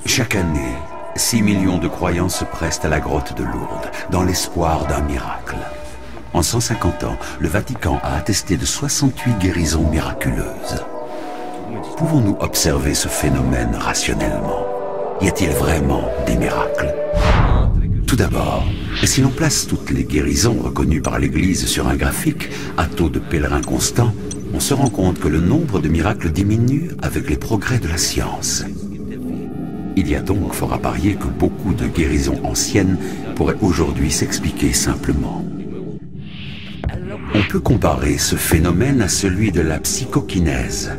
Chaque année, 6 millions de croyants se pressent à la grotte de Lourdes, dans l'espoir d'un miracle. En 150 ans, le Vatican a attesté de 68 guérisons miraculeuses. Pouvons-nous observer ce phénomène rationnellement? Y a-t-il vraiment des miracles? Tout d'abord, si l'on place toutes les guérisons reconnues par l'Église sur un graphique à taux de pèlerins constant, on se rend compte que le nombre de miracles diminue avec les progrès de la science. Il y a donc fort à parier que beaucoup de guérisons anciennes pourraient aujourd'hui s'expliquer simplement. On peut comparer ce phénomène à celui de la psychokinèse.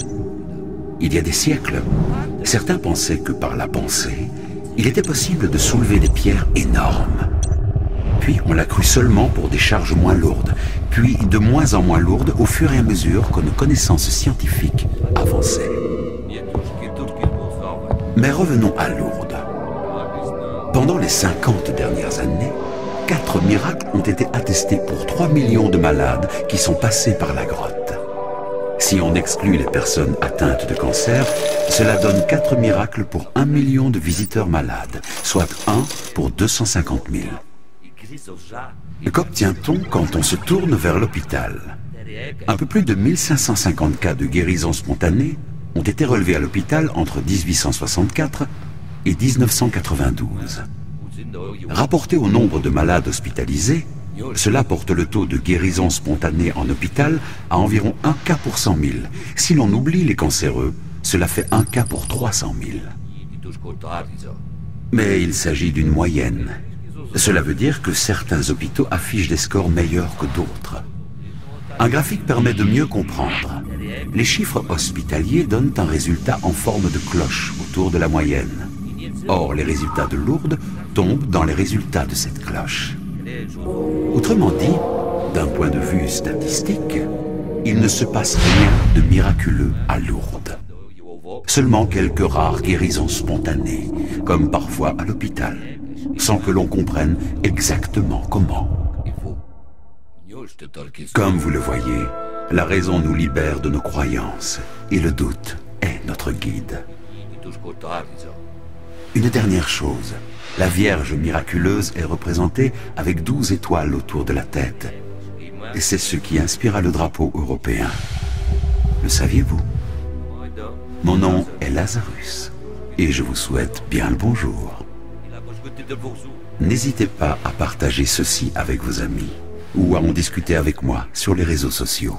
Il y a des siècles, certains pensaient que par la pensée, il était possible de soulever des pierres énormes. Puis on l'a cru seulement pour des charges moins lourdes, puis de moins en moins lourdes au fur et à mesure que nos connaissances scientifiques avançaient. Mais revenons à Lourdes. Pendant les 50 dernières années, 4 miracles ont été attestés pour 3 millions de malades qui sont passés par la grotte. Si on exclut les personnes atteintes de cancer, cela donne 4 miracles pour 1 million de visiteurs malades, soit 1 pour 250 000. Qu'obtient-on quand on se tourne vers l'hôpital? Un peu plus de 1550 cas de guérison spontanée ont été relevés à l'hôpital entre 1864 et 1992. Rapporté au nombre de malades hospitalisés, cela porte le taux de guérison spontanée en hôpital à environ 1 cas pour 100 000. Si l'on oublie les cancéreux, cela fait 1 cas pour 300 000. Mais il s'agit d'une moyenne. Cela veut dire que certains hôpitaux affichent des scores meilleurs que d'autres. Un graphique permet de mieux comprendre. Les chiffres hospitaliers donnent un résultat en forme de cloche autour de la moyenne. Or, les résultats de Lourdes tombent dans les résultats de cette cloche. Autrement dit, d'un point de vue statistique, il ne se passe rien de miraculeux à Lourdes. Seulement quelques rares guérisons spontanées, comme parfois à l'hôpital, sans que l'on comprenne exactement comment. Comme vous le voyez, la raison nous libère de nos croyances, et le doute est notre guide. Une dernière chose, la Vierge miraculeuse est représentée avec 12 étoiles autour de la tête. Et c'est ce qui inspira le drapeau européen. Le saviez-vous? Mon nom est Lazarus, et je vous souhaite bien le bonjour. N'hésitez pas à partager ceci avec vos amis, ou à en discuter avec moi sur les réseaux sociaux.